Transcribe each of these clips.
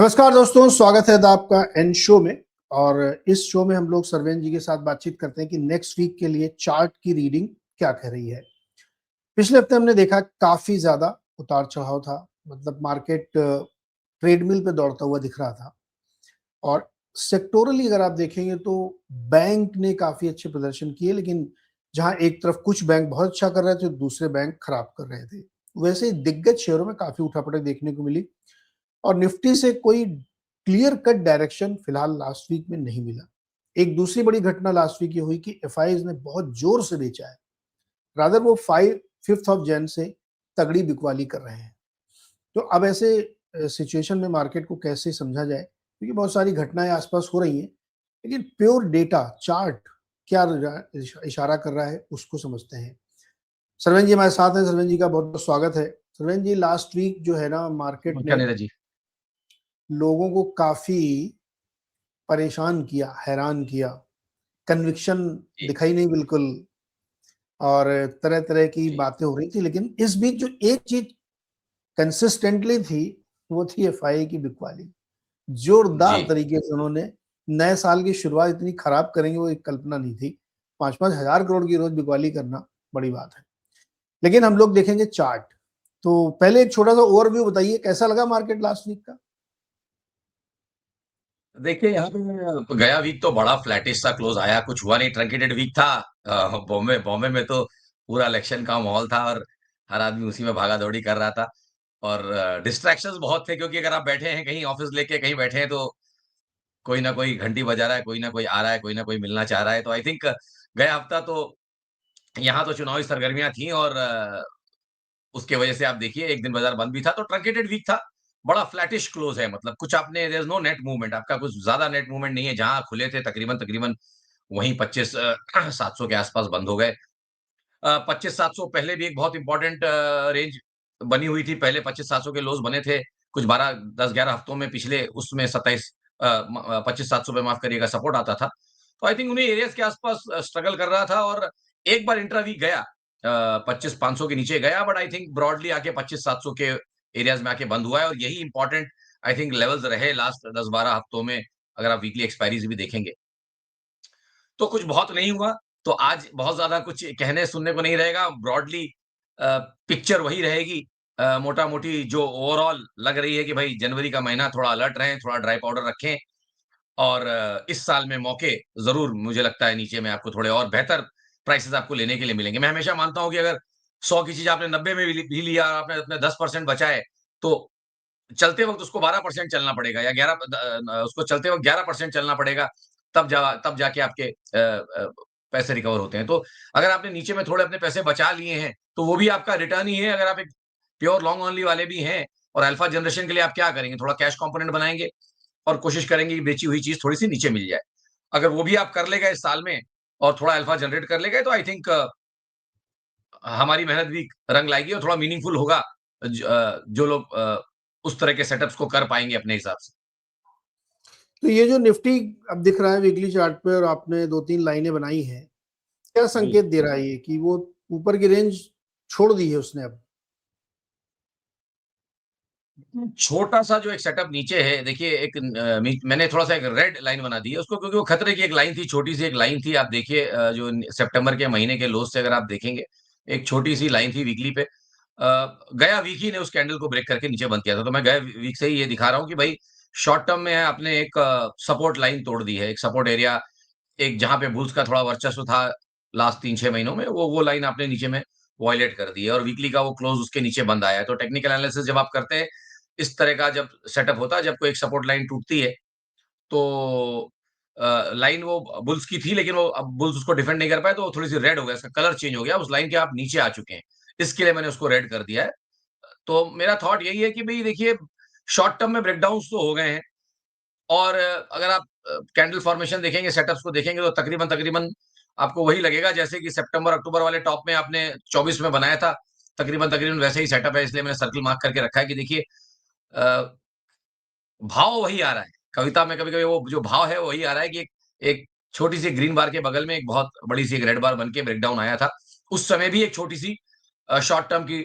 नमस्कार दोस्तों, स्वागत है आपका एन शो में। और इस शो में हम लोग सरवेन जी के साथ बातचीत करते हैं कि नेक्स्ट वीक के लिए चार्ट की रीडिंग क्या कह रही है। पिछले हफ्ते हमने देखा काफी ज्यादा उतार चढ़ाव था, मतलब मार्केट ट्रेडमिल पे दौड़ता हुआ दिख रहा था। और सेक्टोरली अगर आप देखेंगे तो बैंक ने काफी अच्छे प्रदर्शन किए, लेकिन जहां एक तरफ कुछ बैंक बहुत अच्छा कर रहे थे, दूसरे बैंक खराब कर रहे थे। वैसे ही दिग्गज शेयरों में काफी उठापटक देखने को मिली और निफ्टी से कोई क्लियर कट डायरेक्शन फिलहाल लास्ट वीक में नहीं मिला। एक दूसरी बड़ी घटना लास्ट वीक ये हुई कि एफआईज ने बहुत जोर से बेचा है। रादर वो 5 ऑफ जैन से तगड़ी बिकवाली कर रहे हैं। तो अब ऐसे सिचुएशन में मार्केट को कैसे समझा जाए, क्योंकि बहुत सारी घटनाएं आसपास हो रही हैं, लेकिन प्योर डेटा चार्ट क्या इशारा कर रहा है उसको समझते हैं। सरवेन जी हमारे साथ हैं। सरवेन जी का बहुत बहुत स्वागत है। सरवेन जी, लास्ट वीक जो है ना, मार्केट नमस्कार ने नीरज जी। लोगों को काफी परेशान किया, हैरान किया। कन्विक्शन जी, दिखाई नहीं बिल्कुल, और तरह-तरह की जी, बातें हो रही थी। लेकिन इस बीच जो एक चीज़ कंसिस्टेंटली थी, वो थी एफआईए की बिकवाली। जी, जोरदार तरीके से उन्होंने नए साल की शुरुआत इतनी खराब करेंगे, वो एक कल्पना नहीं थी। 5-5 हज़ार करोड़ की रोज़ बिकवाली करना बड़ी बात है। लेकिन हम लोग देखेंगे चार्ट। तो पहले एक छोटा-सा ओवरव्यू बताइए, कैसा लगा मार्केट लास्ट वीक का? देखिए यहाँ पे गया वीक तो बड़ा फ्लैटिश सा क्लोज आया, कुछ हुआ नहीं, ट्रंकेटेड वीक था। बॉम्बे बॉम्बे में तो पूरा इलेक्शन का माहौल था और हर आदमी उसी में भागा-दौड़ी कर रहा था और डिस्ट्रैक्शंस बहुत थे क्योंकि अगर आप बैठे हैं कहीं ऑफिस लेके कहीं बैठे हैं तो कोई ना कोई घंटी बजा रहा है, कोई ना कोई आ रहा है, कोई ना कोई मिलना चाह रहा है। तो आई थिंक गया हफ्ता तो यहाँ तो चुनावी सरगर्मियाँ थी और उसके वजह से आप देखिए एक दिन बाजार बंद भी था तो ट्रंकेटेड वीक था। बड़ा फ्लैटिश क्लोज है, मतलब कुछ आपने there is no net movement, आपका कुछ ज्यादा नेट मूवमेंट नहीं है। जहां खुले थे तकरीबन तकरीबन वहीं 25 700 के आसपास बंद हो गए। 25 700 पहले भी एक बहुत इंपॉर्टेंट रेंज बनी हुई थी। पहले 25 700 के लोज बने थे कुछ 12 10 11 हफ्तों में पिछले, उसमें 27 25 700 पे माफ करिएगा सपोर्ट आता था। तो आई थिंक उन्हीं एरियाज के आसपास स्ट्रगल कर रहा था और एक बार इंट्रा वीक गया 25 500 के नीचे गया, बट आई थिंक ब्रॉडली आके 25 700 के एरियाज में आके बंद हुआ है और यही इंपॉर्टेंट आई थिंक लेवल्स रहे लास्ट 10 12 हफ्तों में। अगर आप वीकली एक्सपायरीज भी देखेंगे तो कुछ बहुत नहीं हुआ। तो आज बहुत ज़्यादा कुछ कहने सुनने को नहीं रहेगा। ब्रॉडली पिक्चर वही रहेगी। मोटा-मोटी जो ओवरऑल लग रही है कि भाई जनवरी का महीना थोड़ा अलर्ट रहें, थोड़ा ड्राई पाउडर रखें और इस साल में मौके ज़रूर मुझे लगता है नीचे में आपको थोड़े और बेहतर प्राइसेज़ आपको लेने के लिए मिलेंगे। मैं हमेशा मानता हूँ कि अगर 100 की चीज़ आपने 90 में भी लिया और आपने अपने 10% बचाए, तो चलते वक़्त उसको 12% चलना पड़ेगा या 11 उसको चलते वक़्त 11% चलना पड़ेगा, तब जाके आपके पैसे रिकवर होते हैं। तो अगर आपने नीचे में थोड़े अपने पैसे बचा लिए हैं, तो वो भी आपका रिटर्न ही है। अगर आप एक प्योर लॉन्ग ओनली वाले भी हैं और अल्फा जनरेशन के लिए आप क्या करेंगे? थोड़ा कैश कंपोनेंट बनाएँगे और कोशिश करेंगे कि बेची हुई चीज़ थोड़ी-सी नीचे मिल जाए। अगर वो भी आप कर ले गए इस साल में और थोड़ा अल्फा जनरेट कर ले गए, तो आई थिंक हमारी मेहनत भी रंग लाएगी और थोड़ा मीनिंगफुल होगा। जो लोग उस तरह के सेटअप्स को कर पाएँगे अपने हिसाब से। तो ये जो निफ्टी अब दिख रहा है वीकली चार्ट पे, और आपने 2-3 लाइनें बनाई हैं, क्या जी। संकेत दे रहा है ये कि वो ऊपर की रेंज छोड़ दी है उसने अब? छोटा-सा जो एक सेटअप नीचे है, देखिए एक मैंने थोड़ा-सा एक रेड लाइन बना दी है उसको, क्योंकि वो खतरे की एक लाइन थी, छोटी-सी एक लाइन थी। आप देखिए जो सितंबर के महीने के लोज से अगर आप देखेंगे, एक छोटी-सी लाइन थी वीकली पे। गया वीक ही ने उस कैंडल को ब्रेक करके नीचे बंद किया था। तो मैं गए वीक से ही ये दिखा रहा हूँ कि भाई शॉर्ट टर्म में आपने एक सपोर्ट लाइन तोड़ दी है, एक सपोर्ट एरिया, एक जहाँ पे बुल्स का थोड़ा वर्चस्व था लास्ट 3-6 महीनों में, वो लाइन आपने नीचे में वॉयलेट कर दी है और वीकली का वो क्लोज उसके नीचे बंद आया है। तो टेक्निकल एनालिसिस जब आप करते हैं, इस तरह का जब सेटअप होता है, जब कोई एक सपोर्ट लाइन टूटती है, तो लाइन वो बुल्स की थी, लेकिन वो अब बुल्स उसको डिफेंड नहीं कर पाए, तो वो थोड़ी-सी रेड हो गया, इसका कलर चेंज हो गया, उस लाइन के आप नीचे आ चुके हैं। इसके लिए मैंने उसको रेड कर दिया है। तो मेरा थॉट यही है कि भई देखिए, शॉर्ट टर्म में ब्रेकडाउन्स तो हो गए हैं और अगर आप कैंडल फॉर्मेशन देखेंगे, सेटअप्स को देखेंगे, तो तकरीबन-तकरीबन आपको वही लगेगा जैसे कि सितंबर-अक्टूबर वाले टॉप में आपने 24 में बनाया था, तकरीबन-तकरीबन वैसे ही सेटअप है। इसलिए मैंने सर्कल मार्क करके रखा है कि देखिए अ, भाव वही आ रहा है। कविता में कभी-कभी वो जो भाव है वही आ रहा है कि एक एक छोटी-सी ग्रीन बार के बगल में एक बहुत बड़ी-सी एक रेड बार बन के ब्रेकडाउन आया था। उस समय भी एक छोटी-सी शॉर्ट टर्म की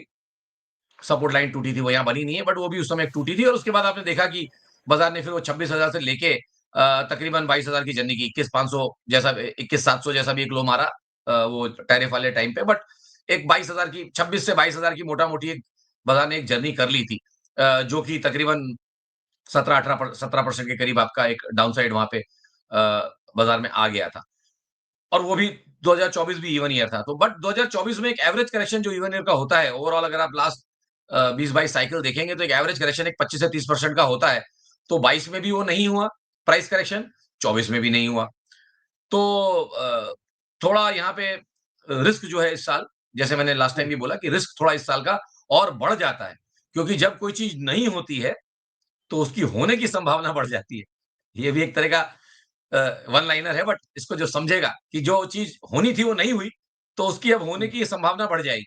सपोर्ट लाइन टूटी थी, वो यहाँ बनी नहीं है, बट वो भी उस समय टूटी थी और उसके बाद आपने देखा कि बाजार ने फिर वो 26,000 से लेके तकरीबन 22,000 की जर्नी की, 21,500 जैसा 21,700 जैसा भी एक लो मारा वो टैरिफ वाले टाइम पे, बट एक 22,000 की 26 से 22,000 की मोटा-मोटी एक बाजार ने एक जर्नी कर ली थी, जो कि तकरीबन 17% के करीब आपका एक डाउनसाइड वहाँ पे बाजार में आ गया था। और वो भी 2024 भी इवन ईयर था। तो बट 2024 में एक एवरेज करेक्शन जो इवन ईयर का होता है, ओवरऑल अगर आप लास्ट 20-22 साइकिल देखेंगे तो एक एवरेज करेक्शन एक 25 से 30% का होता है। तो 22 में भी वो नहीं हुआ प्राइस करेक्शन, 24 में भी नहीं हुआ। तो थोड़ा यहाँ पे रिस्क जो है इस साल, जैसे मैंने लास्ट टाइम भी बोला कि रिस्क थोड़ा इस साल का और बढ़ जाता है। क्योंकि जब कोई चीज़ नहीं होती है, तो उसकी होने की संभावना बढ़ जाती है। ये भी एक तरह का वन लाइनर है, बट इसको जो समझेगा कि जो चीज़ होनी थी वो नहीं हुई, तो उसकी अब होने की संभावना बढ़ जाएगी,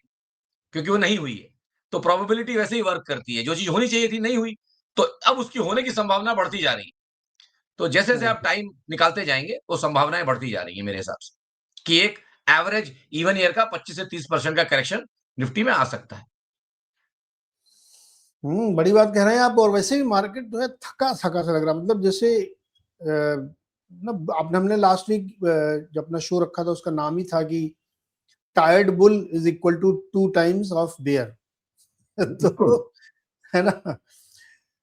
क्योंकि वो नहीं हुई है। तो प्रोबेबिलिटी वैसे ही वर्क करती है, जो चीज़ होनी चाहिए थी नहीं हुई, तो अब उसकी होने की संभावना बढ़ती जा रही है। तो जैसे-जैसे आप टाइम निकालते जाएँगे, वो संभावनाएँ बढ़ती जा रही हैं मेरे हिसाब से, कि एक एवरेज इवन ईयर का 25 से 30% का करेक्शन निफ्टी में आ सकता है। बड़ी बात कह रहे हैं आप। और वैसे भी मार्केट जो है थका-थका सा लग रहा है, मतलब जैसे ना आपने हमने लास्ट वीक जब अपना शो रखा था उसका नाम ही था कि tired bull is equal to 2 times of bear. बिल्कुल। तो है ना,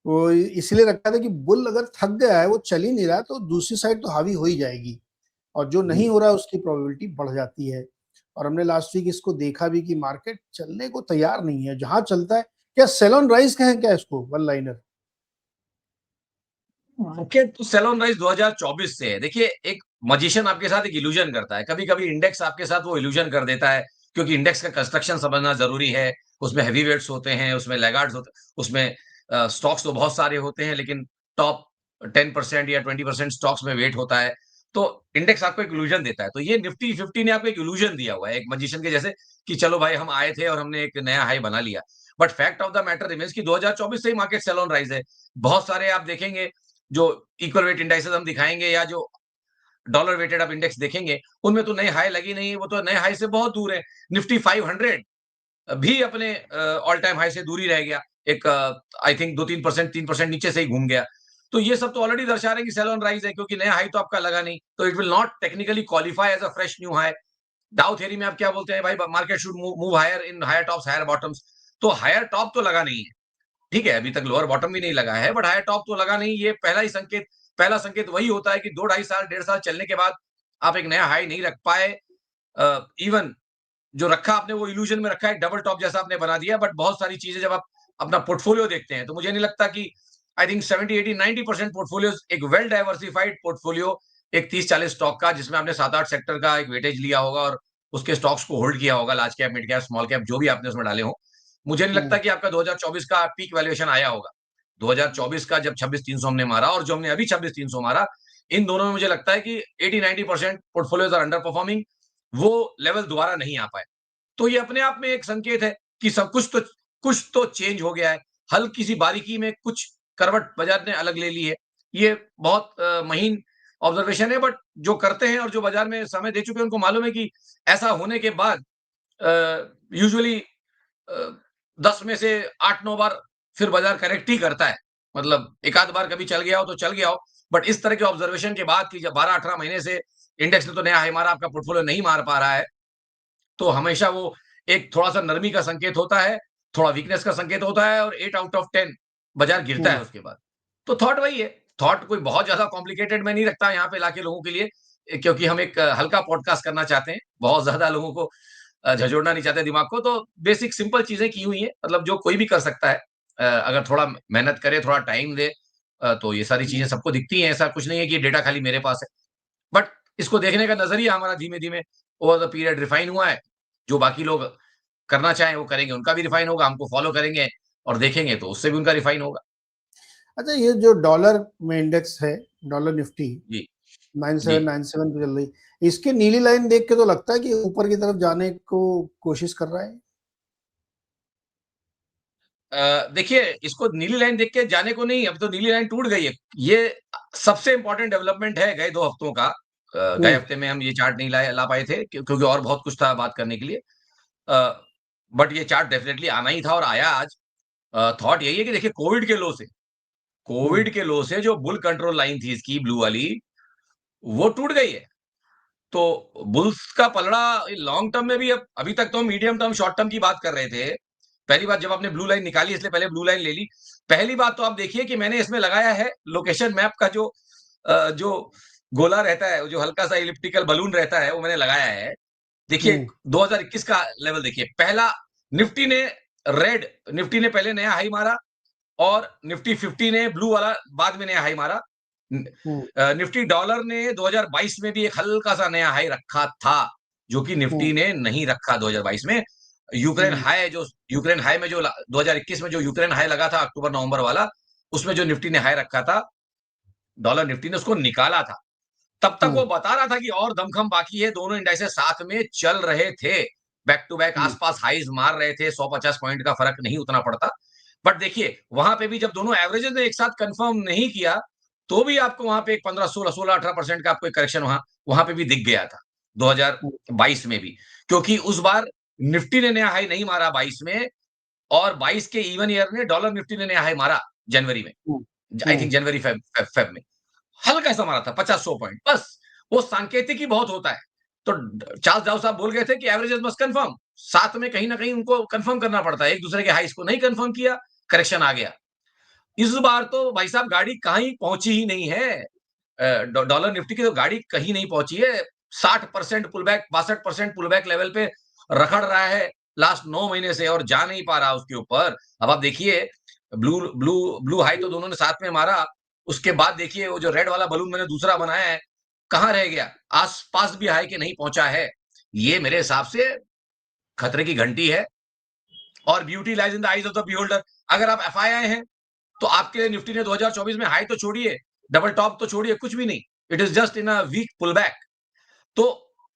वो इसलिए रखा था कि बुल अगर थक गया है, वो चल ही नहीं रहा, तो दूसरी साइड तो हावी हो ही जाएगी, और जो नहीं जी। हो रहा है उसकी प्रोबेबिलिटी बढ़ जाती है। और हमने लास्ट वीक इसको देखा भी कि मार्केट चलने को तैयार नहीं है, जहां चलता है। क्या सेल ऑन राइज कहें क्या इसको, वन लाइनर? मार्केट तो सेल ऑन राइज 2024 से है। देखिए, एक मैजिशियन आपके साथ एक इल्यूजन करता है। कभी-कभी इंडेक्स आपके साथ वो इल्यूजन कर देता है, क्योंकि इंडेक्स का कंस्ट्रक्शन समझना ज़रूरी है। उसमें हेवी वेट्स होते हैं, उसमें लैगार्ड्स होते हैं, उसमें स्टॉक्स तो बहुत सारे होते हैं, लेकिन टॉप 10% या 20% स्टॉक्स में वेट होता है। तो इंडेक्स आपको एक इल्यूजन देता है। तो ये निफ्टी 50 ने आपको एक इल्यूजन दिया हुआ है, एक मैजिशियन के जैसे, कि चलो भाई हम आए थे और हमने एक नया हाई बना लिया। But fact of the matter remains कि 2024 से ही मार्केट सेल ऑन राइज है। बहुत सारे आप देखेंगे जो इक्वल वेट इंडाइसेस हम दिखाएँगे, या जो डॉलर वेटेड आप इंडेक्स देखेंगे, उनमें तो नई हाई लगी नहीं है, वो तो नए हाई से बहुत दूर है। निफ्टी 500 भी अपने ऑल टाइम हाई से दूर ही रह गया। एक आई थिंक 2-3% 3% नीचे से ही घूम गया। तो ये सब तो ऑलरेडी दर्शा रहे हैं कि सेल ऑन राइज है, क्योंकि नया हाई तो आपका लगा नहीं। तो it will not technically qualify as a fresh new high. Dow theory में आप क्या बोलते हैं, भाई market should move move higher in higher tops, higher bottoms. तो हायर टॉप तो लगा नहीं है। ठीक है, अभी तक लोअर बॉटम भी नहीं लगा है, बट हायर टॉप तो लगा नहीं। ये पहला संकेत वही होता है कि 2 ढाई साल, 1.5 साल चलने के बाद आप एक नया हाई नहीं रख पाए। इवन जो रखा आपने वो इल्यूजन में रखा है, डबल टॉप जैसा आपने बना दिया। बट बहुत सारी चीजें जब आप अपना पोर्टफोलियो देखते हैं, तो मुझे नहीं लगता कि आई थिंक 70-80-90% पोर्टफोलियो, एक वेल डाइवर्सिफाइड पोर्टफोलियो, एक 30-40 स्टॉक का, जिसमें आपने 7-8 सेक्टर का एक वेटेज लिया होगा और उसके स्टॉक्स को होल्ड किया होगा, large cap, mid cap, small cap, जो भी आपने उसमें डाले हो। मुझे नहीं लगता हम्म, कि आपका 2024 का पीक वैल्यूएशन आया होगा। 2024 का जब 26,300 हमने मारा और जो हमने अभी 26,300 मारा, इन दोनों में मुझे लगता है कि 80-90% पोर्टफोलियोज आर अंडर परफॉर्मिंग। वो लेवल दोबारा नहीं आ पाए। तो ये अपने आप में एक संकेत है कि सब कुछ तो चेंज हो गया है। हल्की सी बारीकी में कुछ करवट बाजार ने अलग ले ली है। ये बहुत महीन ऑब्जर्वेशन है, बट जो करते हैं और जो बाजार में समय दे चुके हैं, उनको मालूम है कि ऐसा होने के बाद यूजुअली 10 में से 8-9 बार फिर बाजार करेक्ट ही करता है। मतलब एक आध बार कभी चल गया हो तो चल गया हो, बट इस तरह के ऑब्जर्वेशन के बाद कि जब 12-18 महीने से इंडेक्स ने तो नया हाई मारा, आपका पोर्टफोलियो नहीं मार पा रहा है, तो हमेशा वो एक थोड़ा-सा नरमी का संकेत होता है, थोड़ा वीकनेस का संकेत होता है, और 8 आउट ऑफ 10 बाजार गिरता हम्म। है उसके बाद। तो थॉट वही है। थॉट कोई बहुत ज़्यादा कॉम्प्लिकेटेड मैं नहीं रखता यहाँ पे लाके लोगों के लिए, क्योंकि हम एक हल्का पॉडकास्ट करना चाहते हैं। बहुत ज़्यादा लोगों को झंझोड़ना नहीं चाहते दिमाग को, तो बेसिक सिंपल चीज़ें की हुई हैं, मतलब जो कोई भी कर सकता है। अगर थोड़ा मेहनत करे, थोड़ा टाइम दे, तो ये सारी चीज़ें सबको दिखती हैं। ऐसा कुछ नहीं है कि डेटा खाली मेरे पास है। बट इसको देखने का नज़रिया हमारा धीमे-धीमे ओवर द पीरियड रिफाइन हुआ है। जो बाकी लोग करना चाहें वो करेंगे, उनका भी रिफाइन होगा, हमको फॉलो करेंगे और देखेंगे तो उससे भी उनका रिफाइन होगा। अच्छा, ये जो डॉलर में इंडेक्स है, डॉलर निफ्टी जी, जी। 9797 पे चल रही, इसकी नीली लाइन देख के तो लगता है कि ऊपर की तरफ जाने को कोशिश कर रहा है। देखिए, इसको नीली लाइन देख के जाने को नहीं, अब तो नीली लाइन टूट गई है। ये सबसे इम्पोर्टेंट डेवलपमेंट है गए 2 हफ्तों का। गए हम्म। हफ्ते में हम ये चार्ट नहीं ला पाए थे, क्योंकि और बहुत कुछ था बात करने के लिए। अ, बट ये चार्ट डेफिनिटली आना ही था और आया आज। थॉट यही है कि देखिए, कोविड के लो से, कोविड के लो से जो बुल कंट्रोल लाइन थी इसकी ब्लू वाली, वो टूट गई है। तो बुल्स का पलड़ा लॉन्ग टर्म में भी अब अभी तक तो मीडियम टर्म, शॉर्ट टर्म की बात कर रहे थे। पहली बात जब आपने ब्लू लाइन निकाली, इसलिए पहले ब्लू लाइन ले ली। पहली बात तो आप देखिए कि मैंने इसमें लगाया है लोकेशन मैप का जो गोला रहता है, जो हल्का सा इलिप्टिकल बलून रहता है, वो मैंने लगाया है। देखिए 2021 का लेवल देखिए। पहला निफ्टी ने निफ्टी ने पहले नया हाई मारा और निफ्टी 50 ने ब्लू वाला बाद में नया हाई मारा। निफ्टी डॉलर ने 2022 में भी एक हल्का सा नया हाई रखा था, जो कि निफ्टी ने नहीं रखा 2022 में। यूक्रेन हाई में जो 2021 में जो यूक्रेन हाई लगा था अक्टूबर नवंबर वाला, उसमें जो निफ्टी ने हाई रखा था, डॉलर निफ्टी ने उसको निकाला था। तब तक वो बता रहा था कि और दमखम बाकी है, दोनों इंडाइसेस साथ में चल रहे थे, बैक टू बैक आसपास हाईज मार रहे थे, 150 पॉइंट का फर्क नहीं उतना पड़ता। बट देखिए वहां पे भी जब दोनों एवरेजेस ने एक साथ कंफर्म नहीं किया, तो भी आपको वहां पे एक 15 16 16 18% का आपको एक करेक्शन वहां वहां पे भी दिख गया था 2022 में भी, क्योंकि उस बार निफ्टी ने नया हाई नहीं मारा 22 में, और 22 के इवन ईयर में डॉलर निफ्टी ने नया हाई मारा जनवरी में, आई थिंक जनवरी फेब में हल्का सा मारा था 50-100 पॉइंट बस। वो सांकेतिक ही बहुत होता है। तो चार्ल्स डाउ साहब बोल गए थे कि एवरेजेस मस्ट कंफर्म, साथ में कहीं ना कहीं उनको कंफर्म करना पड़ता है। एक दूसरे के हाईस को नहीं कंफर्म किया, करेक्शन आ गया। इस बार तो भाई साहब गाड़ी कहीं पहुंची ही नहीं है। डॉलर निफ्टी की तो गाड़ी कहीं नहीं पहुंची है। 60% pull back, 62% pull back level पे रखड़ रहा है लास्ट 9 महीने से, और जा नहीं पा रहा उसके ऊपर। अब आप देखिए ब्लू ब्लू ब्लू हाई तो दोनों ने साथ में मारा, उसके बाद देखिए वो जो रेड वाला बलून मैंने दूसरा बनाया है, कहां रह गया? आसपास भी हाई के नहीं पहुंचा है। ये मेरे हिसाब से खतरे की घंटी है। और beauty lies in the eyes of the beholder. अगर आप एफआईआई हैं तो आपके लिए निफ्टी ने 2024 में हाई तो छोड़िए, डबल टॉप तो छोड़िए, कुछ भी नहीं। It is just in a week pull back. तो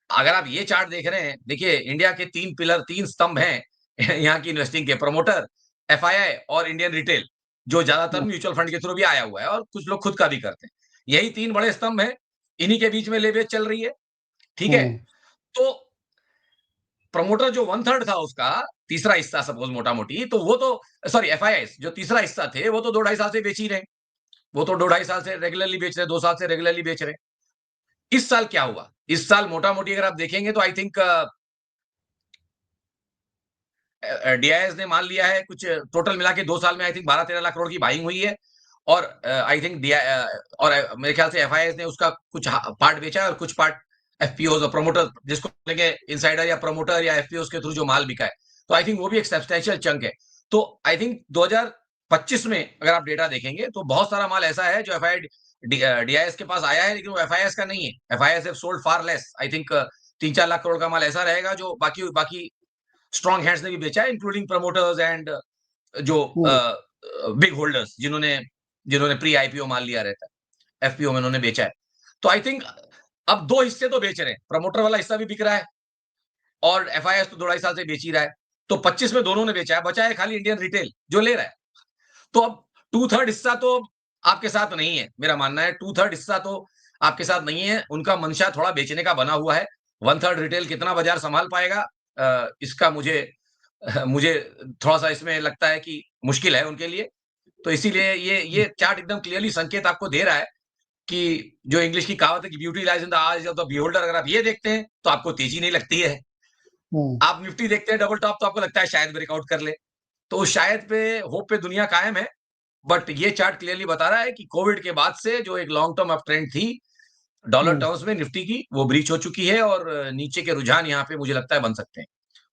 अगर आप ये चार्ट देख रहे हैं, देखिए इंडिया के 3 पिलर, 3 स्तंभ हैं यहाँ की इन्वेस्टिंग के, प्रमोटर, एफआईआई और इंडियन रिटेल, जो ज्यादातर म्यूचुअल फंड के थ्रू भी आया हुआ है और कुछ लोग खुद का भी करते हैं। यही 3 बड़े स्तंभ हैं, इन्हीं के बीच में लेवेज चल रही है। ठीक है, तो प्रमोटर जो 1/3 था उसका तीसरा हिस्सा, सपोज मोटा मोटी, तो वो तो सॉरी एफआईआई जो तीसरा हिस्सा थे, वो तो 2-2.5 साल से बेच ही रहे। वो तो 2-2.5 साल से रेगुलरली बेच रहे, 2 साल से रेगुलरली बेच रहे। इस साल क्या हुआ? इस साल मोटा मोटी अगर आप देखेंगे तो आई थिंक डीआईएस ने मान लिया है कुछ, टोटल मिला के 2 साल में आई थिंक 12-13 लाख करोड़ की बाइंग हुई है। और आई थिंक और मेरे ख्याल से एफआईआई ने उसका कुछ पार्ट बेचा है और कुछ पार्ट एफपीओ और प्रमोटर, जिसको लेंगे इनसाइडर या प्रमोटर या एफपीओ के थ्रू जो माल बिका है, तो आई थिंक वो भी एक सब्सटेंशियल चंक है। तो आई थिंक 2025 में अगर आप डेटा देखेंगे तो बहुत सारा माल ऐसा है जो एफआईआई डीआईएस के पास आया है, लेकिन वो एफआईआई का नहीं है। FII have sold far less. I think 3-4 lakh crore का माल ऐसा रहेगा जो बाकी बाकी स्ट्रॉन्ग हैंड्स ने भी बेचा है, इंक्लूडिंग प्रमोटर्स एंड जो बिग होल्डर्स, जिन्होंने जिन्होंने प्री आईपीओ माल लिया रहता है, एफपीओ में उन्होंने बेचा है। तो आई थिंक अब 2 हिस्से तो बेच रहे हैं, प्रमोटर वाला हिस्सा भी बिक रहा है और एफआईएस तो 2-2.5 साल से बेच ही रहा है। तो 25 में दोनों ने बेचा है, बचा है खाली इंडियन रिटेल जो ले रहा है। तो अब 2/3 हिस्सा तो आपके साथ नहीं है, मेरा मानना है 2/3 हिस्सा तो आपके साथ नहीं है। उनका मंशा थोड़ा बेचने का बना हुआ है। 1/3 रिटेल कितना बाजार संभाल पाएगा, इसका मुझे मुझे थोड़ा-सा इसमें लगता है कि मुश्किल है उनके लिए। तो इसीलिए ये चार्ट एकदम क्लियरली संकेत आपको दे रहा है कि जो इंग्लिश की कहावत है कि beauty lies in the eyes of the beholder, अगर आप ये देखते हैं तो आपको तेजी नहीं लगती है। आप निफ्टी देखते हैं डबल टॉप, तो आपको लगता है शायद ब्रेकआउट कर ले। तो उस शायद पे, होप पे दुनिया कायम है। बट ये चार्ट क्लियरली बता रहा है कि कोविड के बाद से जो एक लॉन्ग टर्म अप ट्रेंड थी डॉलर टर्म्स में निफ्टी की, वो ब्रीच हो चुकी है और नीचे के रुझान यहाँ पे मुझे लगता है बन सकते हैं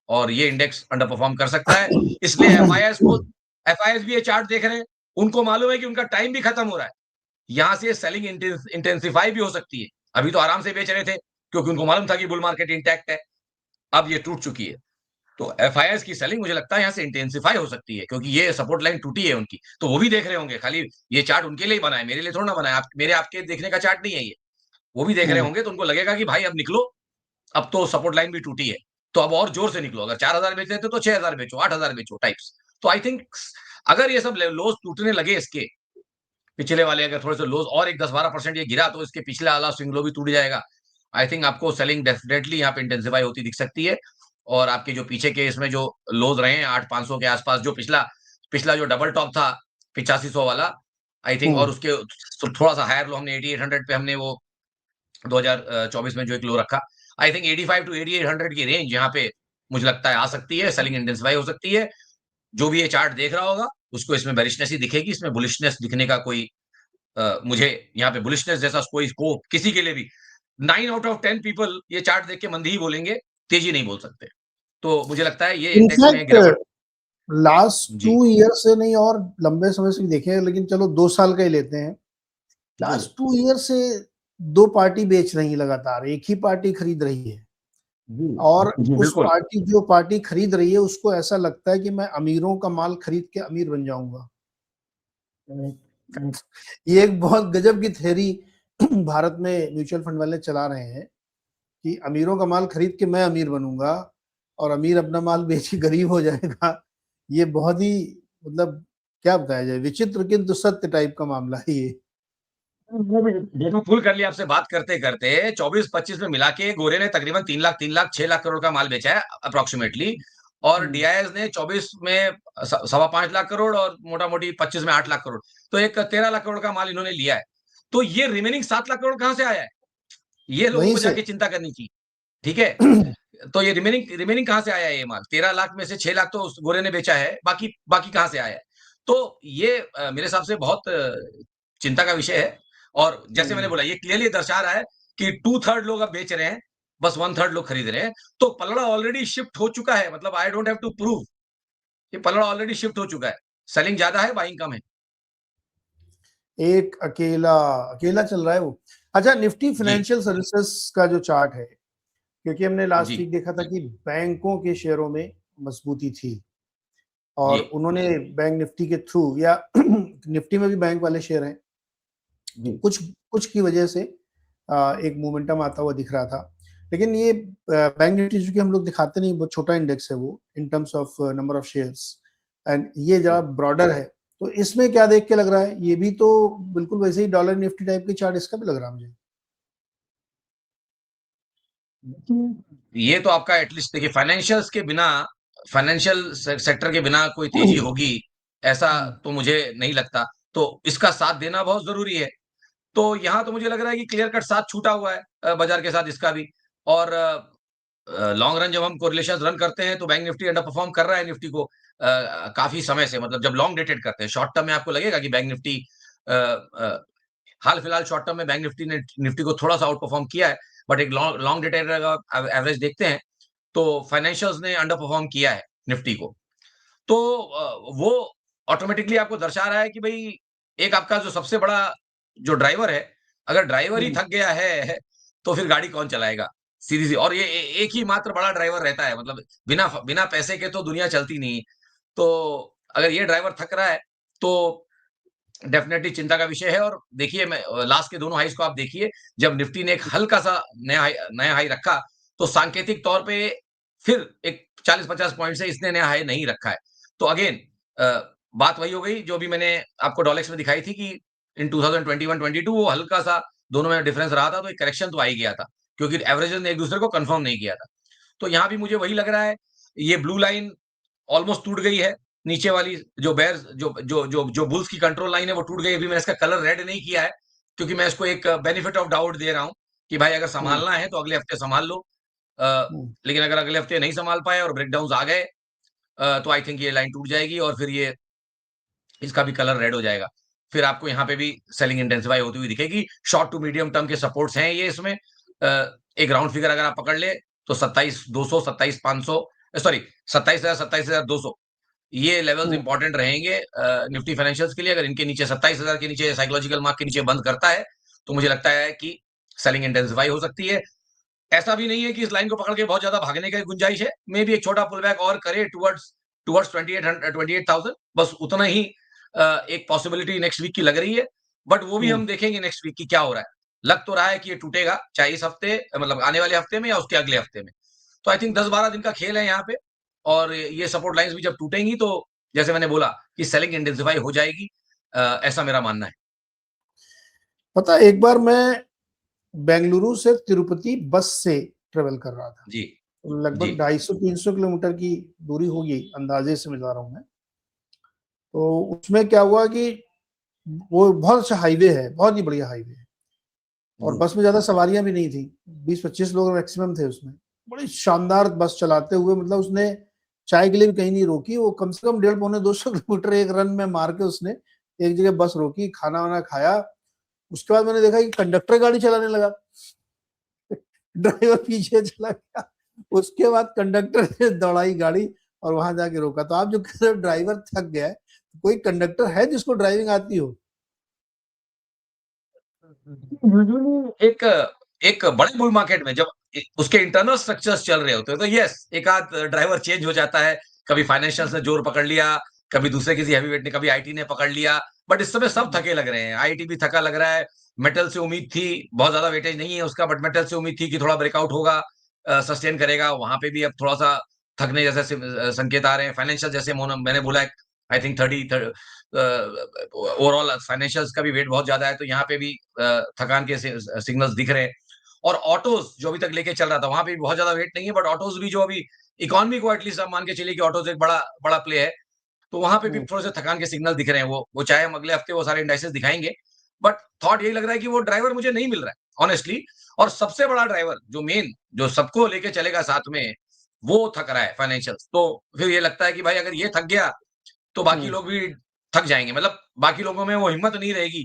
और ये इंडेक्स अंडर परफॉर्म कर सकता है। इसलिए एफआईएस भी ये चार्ट देख रहे हैं, उनको मालूम है कि उनका टाइम भी खत्म हो रहा है। यहां से सेलिंग इंटेंसिफाई भी हो सकती है। अभी तो आराम से बेच रहे थे क्योंकि उनको मालूम था कि बुल मार्केट इंटैक्ट है। अब ये टूट चुकी है, तो एफआईएस की सेलिंग मुझे लगता है यहाँ से इंटेंसिफाई हो सकती है, क्योंकि ये सपोर्ट लाइन टूटी है उनकी। तो वो भी देख रहे होंगे, खाली ये चार्ट उनके लिए ही बना है, मेरे लिए थोड़ा ना बना है। मेरे आपके देखने का चार्ट नहीं है ये। वो भी देख रहे होंगे, तो उनको लगेगा कि भाई अब निकलो, अब तो सपोर्ट लाइन भी टूटी है, तो अब और जोर से निकलो। अगर 4000 बेच रहे थे तो 6000 बेचो, 8000 बेचो टाइप्स। तो आई थिंक अगर ये सब लोज टूटने लगे इसके पिछले वाले, अगर थोड़े से लोज और एक 10-12% ये गिरा, तो इसके पिछले वाला स्विंग लो भी टूट जाएगा। आई थिंक आपको सेलिंग डेफिनेटली यहाँ पे इंटेंसिफाई होती दिख सकती है। और आपके जो पीछे के इसमें जो लोज रहे हैं 8500 के आसपास, जो पिछला पिछला जो डबल टॉप था 8500 वाला, आई थिंक, और उसके थोड़ा सा हायर लो हमने 8800 पे हमने वो 2024 में जो एक लो रखा। आई थिंक 85 टू 8800 की रेंज यहाँ पे मुझे लगता है आ सकती है, सेलिंग इंटेंसिफाई हो सकती है। जो भी ये चार्ट देख रहा होगा उसको इसमें बेरिशनेस ही दिखेगी, इसमें बुलिशनेस दिखने का कोई मुझे यहाँ पे बुलिशनेस जैसा कोई स्कोप किसी के लिए भी 9 आउट ऑफ 10 पीपल ये चार्ट देख के मंदी ही बोलेंगे, तेजी नहीं बोल सकते। तो मुझे लगता है ये इंडेक्स में गिरावट। इनफैक्ट लास्ट जी 2 ईयर से नहीं और लंबे समय से भी देखें, लेकिन चलो 2 साल का ही लेते हैं। जी लास्ट 2 ईयर से दो पार्टी बेच रही है लगातार, एक ही पार्टी खरीद रही है। जी और जी उस बिल्कुल। पार्टी जो पार्टी खरीद रही है उसको ऐसा लगता है कि मैं अमीरों का माल खरीद के अमीर बन जाऊंगा। ये एक बहुत गजब की थ्योरी भारत में म्यूचुअल फंड वाले चला रहे हैं कि अमीरों का माल खरीद के मैं अमीर बनूंगा और अमीर अपना माल बेच के गरीब हो जाएगा। ये बहुत ही मतलब क्या बताया जाए, विचित्र किंतु सत्य टाइप का मामला है ये। देखो फुल कर लिया आपसे बात करते करते 24-25 में मिला के गोरे ने तकरीबन 3 लाख 6 लाख करोड़ का माल बेचा है अप्रोक्सीमेटली, और डीआईएस ने 24 में 5.25 लाख करोड़ और मोटा मोटी 25 में 8 लाख करोड़, तो एक 13 लाख करोड़ का माल इन्होंने लिया है। तो ये रिमेनिंग 7 लाख करोड़ कहां से आया है, ये लोगों वहीं को से जाके चिंता करनी चाहिए। ठीक है, तो ये रिमेनिंग रिमेनिंग कहां से आया है, ये माल 13 लाख में से 6 लाख तो उस गोरे ने बेचा है, बाकी बाकी कहां से आया है। तो ये मेरे हिसाब से बहुत चिंता का विषय है। और जैसे मैंने बोला ये क्लियरली दर्शा रहा है कि 2/3 लोग अब बेच रहे हैं, बस 1/3 लोग खरीद रहे हैं। तो पलड़ा ऑलरेडी शिफ्ट हो चुका है, मतलब I don't have to prove, ये पलड़ा ऑलरेडी शिफ्ट हो चुका है। सेलिंग ज्यादा है, बाइंग कम है। एक अकेला अकेला चल रहा है वो। अच्छा, निफ्टी जी फाइनेंशियल सर्विसेज का जो चार्ट है, क्योंकि हमने जी लास्ट वीक देखा था कि बैंकों के शेयरों में मजबूती थी जी और उन्होंने बैंक निफ्टी के थ्रू या निफ्टी में भी बैंक वाले शेयर हैं, जी कुछ कुछ की वजह से एक मोमेंटम आता हुआ दिख रहा था। लेकिन ये बैंक निफ्टी चूंकि हम लोग दिखाते नहीं, बहुत छोटा इंडेक्स है वो in terms of number of shares, and ये जरा ब्रॉडर है। तो इसमें क्या देख के लग रहा है, ये भी तो बिल्कुल वैसे ही डॉलर निफ्टी टाइप की चार्ट इसका भी लग रहा है मुझे। ये तो आपका एटलीस्ट देखिए, फाइनेंशियल्स के बिना, फाइनेंशियल सेक्टर के बिना कोई तेजी होगी ऐसा तो मुझे नहीं लगता। तो इसका साथ देना बहुत जरूरी है। तो यहाँ तो मुझे लग रहा है कि क्लियर कट साथ छूटा हुआ है बाजार के साथ इसका भी। और लॉन्ग रन जब हम कोरिलेशन रन करते हैं तो बैंक निफ्टी अंडर परफॉर्म कर रहा है निफ्टी को काफी समय से, मतलब जब लॉन्ग डेटेड करते हैं। शॉर्ट टर्म में आपको लगेगा कि बैंक निफ्टी हाल फिलहाल शॉर्ट टर्म में बैंक निफ्टी ने निफ्टी को थोड़ा सा आउट परफॉर्म किया है, बट एक लॉन्ग लॉन्ग डेटेड एवरेज देखते हैं तो फाइनेंशियल्स ने अंडर परफॉर्म किया है निफ्टी को। तो वो ऑटोमेटिकली आपको दर्शा रहा है कि भाई एक आपका जो सबसे बड़ा जो ड्राइवर है, अगर ड्राइवर ही थक गया है तो फिर गाड़ी कौन चलाएगा? सीधी सी, और ये एक ही मात्र बड़ा ड्राइवर रहता है, मतलब बिना बिना पैसे के तो दुनिया चलती नहीं। तो अगर ये ड्राइवर थक रहा है तो डेफिनेटली चिंता का विषय है। और देखिए मैं लास्ट के दोनों हाईज को आप देखिए, जब निफ्टी ने एक हल्का सा नया हाई रखा तो सांकेतिक तौर पे फिर एक 40-50 पॉइंट से इसने नया हाई नहीं रखा है। तो अगेन बात वही हो गई जो भी मैंने आपको डॉलेक्स में दिखाई थी कि इन 2021-22 वो हल्का सा दोनों में डिफरेंस रहा था, तो एक करेक्शन तो आ ही गया था क्योंकि एवरेजेस ने एक दूसरे को कंफर्म नहीं किया था। तो यहाँ भी मुझे वही लग रहा है, ये ब्लू लाइन ऑलमोस्ट टूट गई है। नीचे वाली जो बेयर्स जो बुल्स की कंट्रोल लाइन है वो टूट गई। अभी मैंने इसका कलर रेड नहीं किया है क्योंकि मैं इसको एक बेनिफिट ऑफ डाउट दे रहा हूं कि भाई अगर संभालना है तो अगले हफ्ते संभाल लो। अ, लेकिन अगर अगले हफ्ते नहीं संभाल पाए और ब्रेकडाउन आ गए तो आई थिंक ये लाइन टूट जाएगी और फिर ये इसका भी कलर रेड हो जाएगा। फिर आपको यहाँ पे भी सेलिंग इंटेंसिफाई होती हुई दिखेगी। शॉर्ट टू मीडियम टर्म के सपोर्ट्स हैं ये इसमें। एक राउंड फिगर अगर आप पकड़ ले तो 27,200, 27,500, सॉरी 27,000, 27,200, ये लेवल्स इंपॉर्टेंट रहेंगे निफ्टी फाइनेंशियल्स के लिए। अगर इनके नीचे 27,000 के नीचे, साइकोलॉजिकल मार्क के नीचे बंद करता है तो मुझे लगता है कि सेलिंग इंटेंसिफाई हो सकती है। ऐसा भी नहीं है कि इस लाइन को पकड़ के बहुत ज्यादा भागने की गुंजाइश है। मे भी एक छोटा पुल बैक और करे टुवर्ड्स टुवर्ड्स 28,000, बस उतना ही एक पॉसिबिलिटी नेक्स्ट वीक की लग रही है। बट वो भी हम देखेंगे नेक्स्ट वीक की क्या हो रहा है। लग तो रहा है कि ये टूटेगा, चाहे इस हफ्ते मतलब आने वाले हफ्ते में या उसके अगले हफ्ते में। तो आई थिंक 10-12 दिन का खेल है यहाँ पे। और ये सपोर्ट लाइंस भी जब टूटेंगी तो जैसे मैंने बोला कि सेलिंग इंटेंसिफाई हो जाएगी, ऐसा मेरा मानना है। पता है, एक बार मैं बेंगलुरु से तिरुपति बस से ट्रेवल कर रहा था। जी जी लगभग 250-300 किलोमीटर की दूरी होगी, अंदाजे से बता रहा हूँ मैं। तो उसमें क्या हुआ कि वो बहुत अच्छा हाईवे है, बहुत ही बढ़िया हाईवे है। और जी। बस में ज्यादा सवारियां भी नहीं थी, 20-25 लोग मैक्सिमम थे उसमें। बड़ी शानदार बस चलाते हुए, मतलब उसने चाय के लिए भी कहीं नहीं रोकी, वो कम से कम 150-200 किलोमीटर एक रन में मार के उसने एक जगह बस रोकी, खाना वाना खाया। उसके बाद मैंने देखा कि कंडक्टर गाड़ी चलाने लगा, ड्राइवर पीछे चला गया। उसके बाद कंडक्टर ने दौड़ाई गाड़ी और वहां जाके रोका। तो आप जो कह रहे हो ड्राइवर थक गया है, कोई कंडक्टर है जिसको ड्राइविंग आती हो? यूजुअली एक एक बड़े बुल मार्केट में जब उसके इंटरनल स्ट्रक्चर्स चल रहे होते हैं, तो यस, एक आध ड्राइवर चेंज हो जाता है। कभी फाइनेंशियल्स ने जोर पकड़ लिया, कभी दूसरे किसी हेवीवेट ने, कभी आईटी ने पकड़ लिया। बट इस समय सब थके लग रहे हैं। आईटी भी थका लग रहा है। मेटल से उम्मीद थी, बहुत ज्यादा वेटेज नहीं है उसका, बट मेटल से उम्मीद थी कि थोड़ा ब्रेकआउट होगा, सस्टेन करेगा। वहां पे भी अब थोड़ा सा थकने जैसे संकेत आ रहे हैं। फाइनेंशियल जैसे मैंने बोला, आई थिंक 30 ओवरऑल फाइनेंशियल्स का भी वेट बहुत ज्यादा है, तो यहाँ पे भी थकान के सिग्नल्स दिख रहे हैं। और ऑटोज जो अभी तक लेके चल रहा था, वहां पे भी बहुत ज्यादा वेट नहीं है, बट ऑटोज भी जो अभी इकोनॉमी को एटलीस्ट आप मान के चलिए कि ऑटोज एक बड़ा बड़ा प्ले है, तो वहां पे भी हम्म, थोड़े से थकान के सिग्नल दिख रहे हैं। वो चाहे हम अगले हफ्ते वो सारे इंडाइसेस दिखाएंगे, बट थॉट यही लग रहा है कि वो ड्राइवर मुझे नहीं मिल रहा है ऑनेस्टली। और सबसे बड़ा ड्राइवर जो मेन, जो सबको लेके चलेगा साथ में, वो थक रहा है, फाइनेंशियल। तो फिर ये लगता है कि भाई अगर ये थक गया तो बाकी हम्म, लोग भी थक जाएंगे। मतलब बाकी लोगों में वो हिम्मत नहीं रहेगी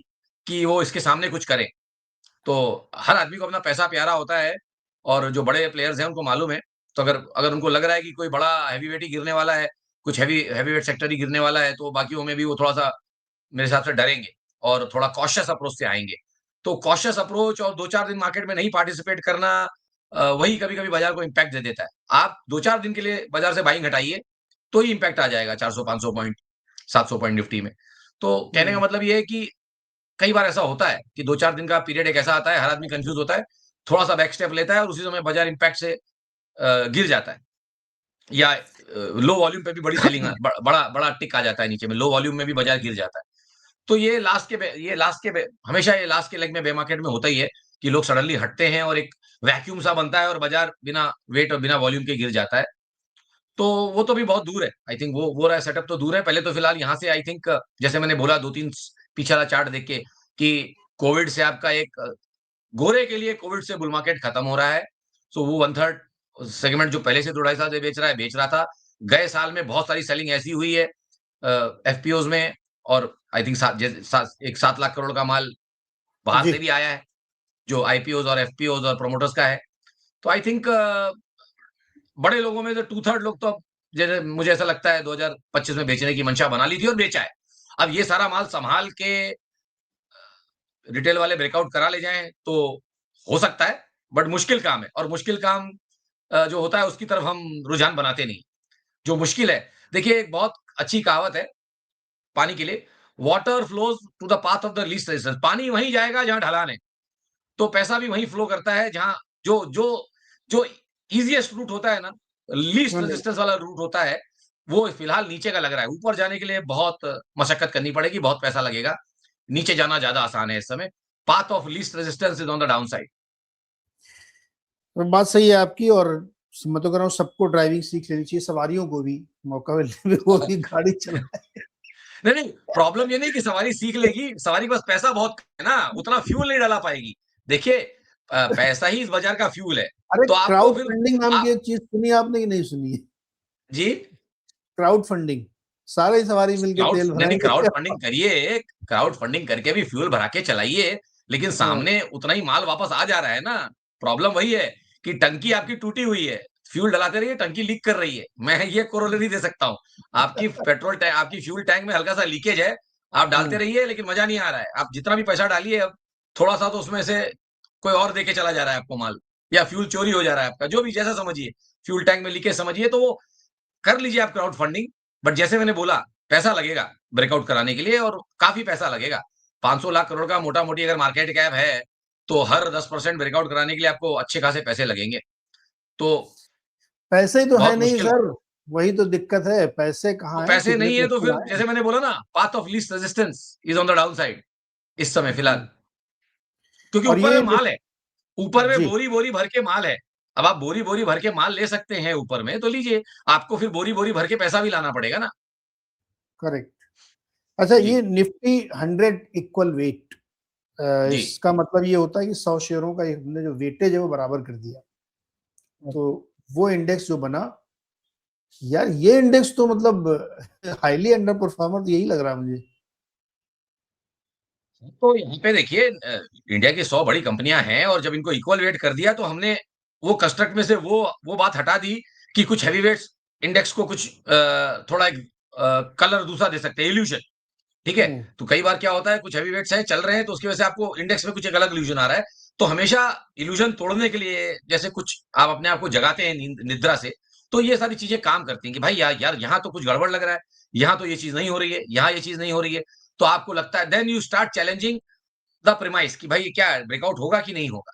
कि वो इसके सामने कुछ करें। तो हर आदमी को अपना पैसा प्यारा होता है, और जो बड़े प्लेयर्स हैं उनको मालूम है। तो अगर अगर उनको लग रहा है कि कोई बड़ा हैवीवेट ही गिरने वाला है, कुछ हैवीवेट सेक्टर ही गिरने वाला है, तो बाकियों में भी वो थोड़ा-सा मेरे हिसाब से डरेंगे और थोड़ा कॉशियस अप्रोच से आएँगे। तो कॉशियस अप्रोच और 2-4 दिन मार्केट में नहीं पार्टिसिपेट करना, वही कभी-कभी बाजार को इम्पैक्ट दे देता है। आप 2-4 दिन के लिए बाजार से बाइंग हटाइए, तो ही इम्पैक्ट आ जाएगा 400-500 पॉइंट, 700 पॉइंट निफ्टी में। तो कहने का हम्म, मतलब ये है कि कई बार ऐसा होता है कि 2-4 दिन का पीरियड एक ऐसा आता है, हर आदमी कन्फ्यूज़ होता है, थोड़ा-सा बैक स्टेप लेता है और उसी समय बाजार इम्पैक्ट से गिर जाता है। या लो वॉल्यूम पे भी बड़ी सेलिंग बड़ा बड़ा टिक आ जाता है नीचे में, लो वॉल्यूम में भी बाजार गिर जाता है। तो ये हमेशा ये लास्ट के लेग में बेयर मार्केट में होता ही है कि लोग सडनली हटते हैं और एक वैक्यूम सा बनता है और बाजार बिना वेट और बिना वॉल्यूम के गिर जाता है। तो वो तो अभी बहुत दूर है। आई थिंक वो रहा सेटअप तो दूर है। पहले तो फिलहाल यहाँ से आई थिंक, जैसे मैंने बोला 2-3 पीछे वाला चार्ट देख के, कि कोविड से आपका एक गोरे के लिए कोविड से बुल मार्केट खत्म हो रहा है। सो वो 1/3 सेगमेंट जो पहले से 2 ढाई साल से बेच रहा है, बेच रहा था। गए साल में बहुत सारी सेलिंग ऐसी हुई है एफपीओज में, और आई थिंक एक 7 लाख करोड़ का माल बाहर जी। से भी आया है, जो आईपीओज और एफपीओज और प्रोमोटर्स का है। तो आई थिंक बड़े लोगों में तो 2/3 लोग तो अब, जैसे मुझे ऐसा लगता है 2025 में बेचने की मंशा बना ली थी और बेचा है। अब ये सारा माल संभाल के रिटेल वाले ब्रेकआउट करा ले जाएँ तो हो सकता है, बट मुश्किल काम है, और मुश्किल काम जो होता है उसकी तरफ हम रुझान बनाते नहीं। जो मुश्किल है, देखिए एक बहुत अच्छी कहावत है पानी के लिए, water flows to the path of the least resistance. पानी वहीं जाएगा जहाँ ढलान है, तो पैसा भी वहीं फ्लो करता है जहाँ जो जो जो ईज़ीएस्ट रूट होता है ना, लीस्ट हाँ जी। रेजिस्टेंस वाला रूट होता है, वो फिलहाल नीचे का लग रहा है। ऊपर जाने के लिए बहुत मशक्कत करनी पड़ेगी, बहुत पैसा लगेगा। नीचे जाना ज़्यादा आसान है इस समय। Path of least resistance is on the down side. और बात सही है आपकी। और मैं तो कह रहा हूँ सबको ड्राइविंग सीख लेनी चाहिए, सवारियों को भी मौका मिलने पे वो भी गाड़ी चलाए। नहीं, नहीं, प्रॉब्लम ये नहीं कि सवारी सीख लेगी, सवारी के पास पैसा बहुत है ना, उतना फ्यूल नहीं डाला पाएगी। देखिए पैसा ही इस बाज़ार का फ्यूल है। अरे तो आपको क्राउड फिर फंडिंग नाम की आप एक चीज सुनी आपने कि नहीं सुनी है? जी? क्राउड फंडिंग, सारे ही सवारी मिलके क्राउड तेल नहीं, नहीं, भराएंगे। क्राउड फंडिंग करिए, क्राउड फंडिंग करके भी फ्यूल भरा के चलाइए, लेकिन हाँ, सामने उतना ही माल वापस आ जा रहा है ना। प्रॉब्लम वही है कि टंकी आपकी टूटी हुई है, फ्यूल डलाते रहिए, टंकी लीक कर रही है। मैं ये कोरोलरी दे सकता हूँ। आपकी फ्यूल टैंक में हल्का-सा लीकेज है, आप डालते हम्म, रहिए लेकिन मज़ा नहीं आ रहा है। आप जितना भी पैसा डालिए, अब थोड़ा-सा तो उसमें से कोई और दे के चला जा रहा है आपको माल, या फ्यूल चोरी हो जा रहा है आपका, जो भी जैसा समझिए। फ्यूल टैंक में लीकेज समझिए, तो वो कर लीजिए आप क्राउड फंडिंग। बट जैसे मैंने बोला, पैसा लगेगा ब्रेकआउट कराने के लिए, और काफ़ी पैसा लगेगा। 500 लाख करोड़ का मोटा-मोटी अगर मार्केट कैप है, तो हर 10% ब्रेकआउट कराने के लिए आपको अच्छे खासे पैसे लगेंगे। तो पैसे ही तो है बहुत नहीं मुश्किल है। सर। वही तो दिक्कत है, पैसे तो कहाँ हैं, पैसे कितने नहीं है तो पैसे फिर लाए। जैसे मैंने बोला ना, path of least resistance is on the down side इस समय हम्म, फिलहाल। क्योंकि और ऊपर ये में माल है, ऊपर में जी, बोरी-बोरी भर के माल है। अब आप बोरी-बोरी भर के माल ले सकते हैं ऊपर में, तो लीजिए। आपको फिर बोरी-बोरी भर के पैसा भी लाना पड़ेगा ना। करेक्ट। अच्छा, जी, ये निफ्टी 100 इक्वल वेट, जी। इसका मतलब ये होता है कि 100 शेयरों का हमने जो वेटेज है वो बराबर कर दिया। तो वो इंडेक्स जो बना, यार ये इंडेक्स तो मतलब हाईली अंडर परफॉर्मर, तो यही लग रहा है मुझे। तो यहाँ पे देखिए इंडिया की 100 बड़ी कंपनियां हैं और जब इनको इक्वल वेट कर दिया तो हमने वो कंस्ट्रक्ट में से वो बात हटा दी कि कुछ हैवी वेट्स इंडेक्स को कुछ थोड़ा एक कलर दूसरा दे सकते हैं, इल्यूशन। ठीक है? हम्म। तो कई बार क्या होता है कुछ हैवी वेट्स हैं, चल रहे हैं तो उसकी वजह से आपको इंडेक्स में कुछ एक अलग इल्यूजन आ रहा है। तो हमेशा इल्यूजन तोड़ने के लिए जैसे कुछ आप अपने आप को जगाते हैं नींद निद्रा से, तो ये सारी चीज़ें काम करती हैं कि भाई यार यार यहाँ तो कुछ गड़बड़ लग रहा है, यहाँ तो ये चीज़ नहीं हो रही है, यहाँ ये चीज़ नहीं हो रही है। तो आपको लगता है then you start challenging the premise कि भाई ये क्या है, ब्रेकआउट होगा कि नहीं होगा?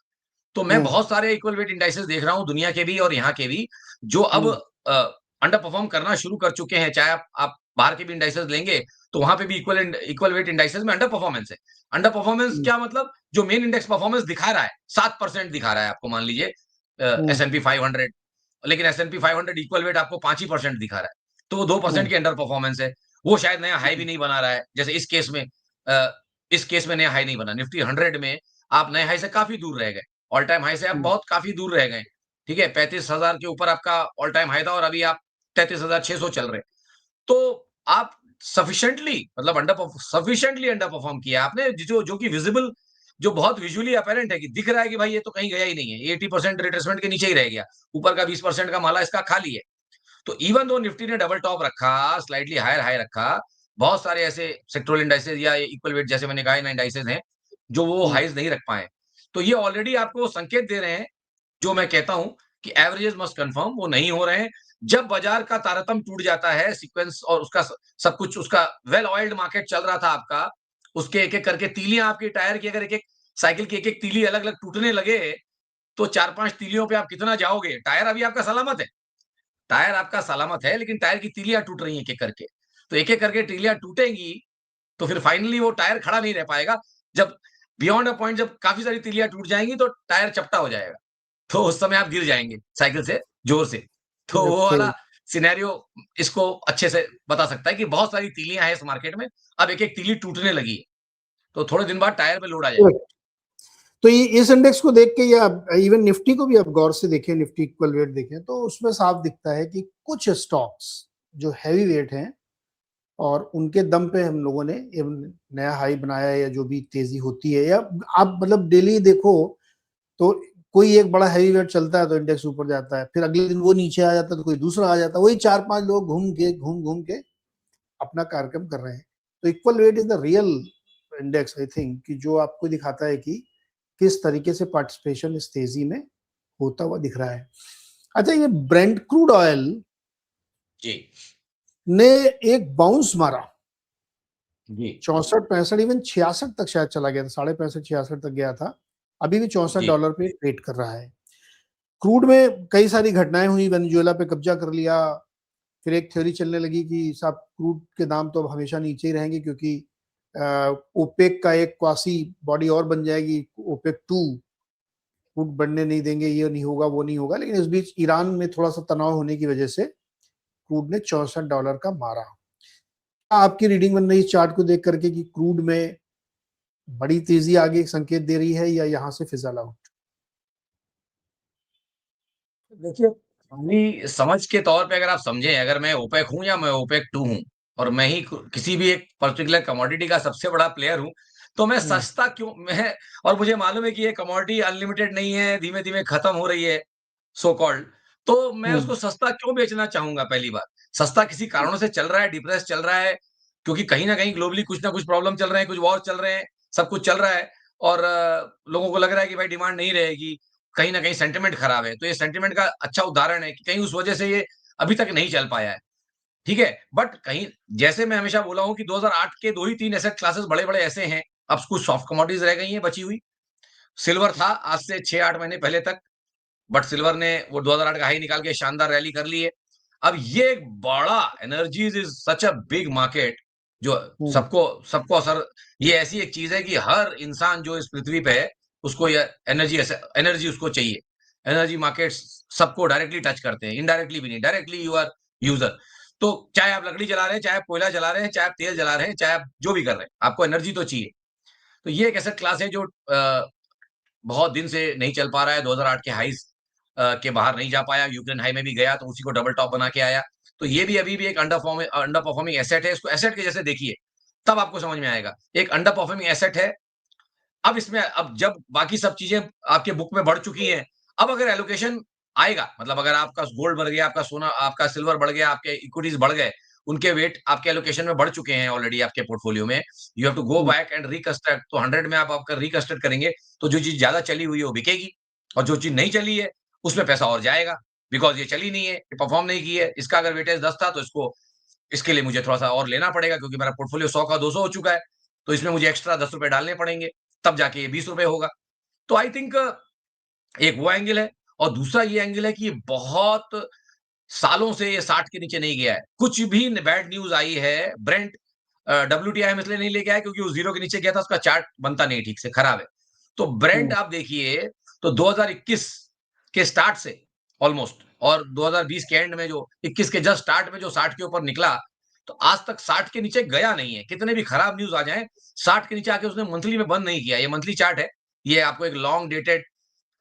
तो मैं हम्म। बहुत सारे इक्वल वेट इंडाइसेस देख रहा हूँ दुनिया के भी और यहाँ के भी, जो अब हम्म। अंडर परफॉर्म करना शुरू कर चुके हैं। चाहे आप बाहर के भी इंडाइसेस लेंगे, तो वहाँ पे भी इक्वल वेट इंडाइसेस में अंडर परफॉर्मेंस है। अंडर परफॉर्मेंस हम्म। क्या मतलब? जो मेन इंडेक्स परफॉर्मेंस दिखा रहा है, 7% दिखा रहा है आपको मान लीजिए हम्म। एस-एन-पी 500, लेकिन एस-एन-पी 500 इक्वल वेट आपको 5 ही परसेंट दिखा रहा है। तो वो 2% हम्म। की अंडर परफॉर्मेंस है। वो शायद नया हाई भी नहीं बना रहा है। जैसे इस केस में नया हाई नहीं बना। निफ्टी 100 में आप नए हाई से काफ़ी दूर रह गए। ऑल टाइम हाई से आप हम्म। बहुत काफ़ी दूर रह गए। ठीक है? 35,000 के ऊपर आपका ऑल टाइम हाई था और अभी आप 33,600 चल रहे हैं। तो आप सफिशिएंटली अंडर परफॉर्म किया आपने, जो जो कि विजिबल, जो बहुत विजुअली अपैरेंट है कि दिख रहा है कि भाई ये तो कहीं गया ही नहीं है। ये 80% रिट्रेसमेंट के नीचे ही रह गया। ऊपर का 20% का माला इसका खाली है। तो इवन दो निफ्टी ने डबल टॉप रखा, स्लाइटली हायर हाई रखा, बहुत सारे ऐसे सेक्टोरल इंडाइसेस या इक्वल वेट जैसे मैंने कहा इन इंडाइसेस हैं, जो वो हम्म। हाइज़ नहीं रख पाए। तो ये ऑलरेडी आपको संकेत दे रहे हैं, जो मैं कहता हूँ कि एवरेजेस मस्ट कन्फर्म, वो नहीं हो रहे हैं। जब बाजार का तारतम्य टूट जाता है, सीक्वेंस और उसका सब कुछ, उसका वेल ऑयल्ड मार्केट चल रहा था आपका, उसके एक-एक करके तीलियाँ आपकी टायर की अगर एक-एक साइकिल की एक-एक तीली अलग-अलग टूटने लगे, तो 4-5 तीलियों पे आप कितना जाओगे? टायर अभी आपका सलामत है। टायर आपका सलामत है, लेकिन टायर की तीलियाँ टूट रही हैं एक-एक करके। तो एक-एक करके तीलियाँ टूटेंगी, तो फिर फाइनली वो टायर खड़ा नहीं रह पाएगा। जब बियॉन्ड अ पॉइंट जब काफ़ी सारी तीलियाँ टूट जाएँगी, तो टायर चपटा हो जाएगा। तो उस समय आप गिर जाएँगे साइकिल से ज़ोर से। तो वो ओके। वाला सिनेरियो इसको अच्छे से बता सकता है कि बहुत सारी तीलियाँ हैं इस मार्केट में, अब एक-एक तीली टूटने लगी है। तो थोड़े दिन बाद टायर पे लोड आ जाएगा। तो ये इस इंडेक्स को देख के या इवन निफ्टी को भी आप गौर से देखें, निफ्टी इक्वल वेट देखें, तो उसमें साफ दिखता है कि कुछ स्टॉक्स जो हैवी वेट हैं और उनके दम पे हम लोगों ने ये नया हाई बनाया, या जो भी तेजी होती है, या आप मतलब डेली देखो तो कोई एक बड़ा हैवी वेट चलता है तो इंडेक्स ऊपर जाता है, फिर अगले दिन वो नीचे आ जाता है तो कोई दूसरा आ जाता है, वही चार पांच लोग घूम घूम के अपना कार्यक्रम कर रहे हैं। तो equal weight is the real index, I think, कि जो आपको दिखाता है कि किस तरीके से पार्टिसिपेशन इस तेजी में होता हुआ दिख रहा है। अच्छा, ये ब्रेंट क्रूड ऑयल जी, ने एक बाउंस मारा, जी, 64 65, इवन 66 तक शायद चला गया था, 65 66 तक गया था। अभी भी 64 जी, डॉलर पे ट्रेड कर रहा है। क्रूड में कई सारी घटनाएं हुई, वेनेजुएला पे कब्जा कर लिया, फिर एक थ्योरी चलने लगी कि साहब क्रूड के दाम तो अब हमेशा नीचे ही रहेंगे, क्योंकि ओपेक का एक क्वासी बॉडी और बन जाएगी, ओपेक 2, क्रूड बढ़ने नहीं देंगे, ये नहीं होगा वो नहीं होगा। लेकिन इस बीच ईरान में थोड़ा सा तनाव होने की वजह से क्रूड ने 64 डॉलर का मारा। आपकी रीडिंग बन रही चार्ट को देख करके कि क्रूड में बड़ी तेजी आगे संकेत दे रही है, या यहाँ से फिजल आउट? देखिए, खाली समझ के तौर पे अगर आप समझें, अगर मैं ओपेक हूँ या मैं ओपेक 2 हूँ और मैं ही किसी भी एक पर्टिकुलर कमोडिटी का सबसे बड़ा प्लेयर हूँ, तो मैं हम्म। सस्ता क्यों मैं और मुझे मालूम है कि ये कमोडिटी अनलिमिटेड नहीं है, धीमे-धीमे खत्म हो रही है, सो कॉल्ड, तो मैं हम्म। उसको सस्ता क्यों बेचना चाहूँगा पहली बात। सस्ता किसी कारणों से चल रहा है, डिप्रेस चल रहा है, क्योंकि कहीं न कहीं ग्लोबली कुछ न कुछ प्रॉब्लम चल रहे हैं, कुछ वॉर चल रहे हैं, सब कुछ चल रहा है और लोगों को लग रहा है कि भाई डिमांड नहीं रहेगी, कहीं न कहीं सेंटिमेंट खराब है। तो ये सेंटिमेंट का अच्छा उदाहरण है कि कहीं उस वजह से ये अभी तक नहीं चल पाया है, ठीक है? बट कहीं जैसे मैं हमेशा बोला हूँ कि 2008 के 2 ही 3 एसेट क्लासेस बड़े-बड़े ऐसे हैं, अब कुछ सॉफ्ट कमोडिटीज़ रह गई हैं बची हुई। सिल्वर था आज से 6-8 महीने पहले तक, बट सिल्वर ने वो 2008 का हाई निकाल के शानदार रैली कर ली है। अब ये एक बड़ा energies is such a big market, जो हम्म। सबको सबको असर, ये ऐसी एक चीज़ है कि हर इंसान जो इस पृथ्वी पे है, उसको ये एनर्जी उसको चाहिए। एनर्जी मार्केट्स सबको डायरेक्टली टच करते हैं, इनडायरेक्टली भी नहीं, डायरेक्टली यू आर यूज़र। तो चाहे आप लकड़ी जला रहे हैं, चाहे आप कोयला जला रहे हैं, चाहे आप तेल जला रहे हैं, चाहे आप जो भी कर रहे हैं, आपको एनर्जी तो चाहिए। तो ये एक एसेट क्लास है जो बहुत दिन से नहीं चल पा रहा है, 2008 के हाईज़ के बाहर नहीं जा पाया, यूक्रेन हाई में भी गया तो उसी को डबल टॉप बना के आया। तो ये भी अभी भी एक अंडर परफॉर्मिंग एसेट है, इसको एसेट के जैसे देखिए, तब आपको समझ में आएगा। एक अंडर परफॉर्मिंग एसेट है, अब जब बाकी सब चीज़ें आपके बुक में बढ़ चुकी हैं, अब अगर एलोकेशन आएगा, मतलब अगर आपका गोल्ड बढ़ गया, आपका सोना आपका सिल्वर बढ़ गया, आपके इक्विटीज़ बढ़ गए, उनके वेट आपके एलोकेशन में बढ़ चुके हैं ऑलरेडी आपके पोर्टफोलियो में, you have to go hmm, back and reconstruct. तो 100 में आप अगर रिकंस्ट्रक्ट करेंगे, तो जो चीज़ ज़्यादा चली हुई है वो बिकेगी और जो चीज़ नहीं चली है, उसमें पैसा और जाएगा, बिकॉज़ ये चली नहीं है, ये परफॉर्म नहीं की है। इसका अगर वेटेज 10 था तो इसके लिए मुझे थोड़ा-सा और लेना पड़ेगा क्योंकि मेरा पोर्टफोलियो 100 का 200 हो चुका है, तो इसमें मुझे एक्स्ट्रा ₹10 डालने पड़ेंगे, तब जाके ये ₹20 होगा। तो आई थिंक एक वो एंगल है और दूसरा ये एंगल है कि ये बहुत सालों से ये 60 के नीचे नहीं गया है। कुछ भी न बैड न्यूज़ आई है, ब्रेंट डब्ल्यूटीआई हम इसलिए नहीं लेके आए क्योंकि वो 0 के नीचे गया था, उसका चार्ट बनता नहीं ठीक से, खराब है। तो ब्रेंट हुँ, आप देखिए, तो 2021 के स्टार्ट से ऑलमोस्ट और 2020 के एंड में जो 21 के जस्ट स्टार्ट में जो 60 के ऊपर निकला, तो आज तक 60 के नीचे गया नहीं है। कितने भी खराब न्यूज़ आ जाएँ, 60 के नीचे आके उसने मंथली में बंद नहीं किया। ये मंथली चार्ट है, ये आपको एक लॉन्ग डेटेड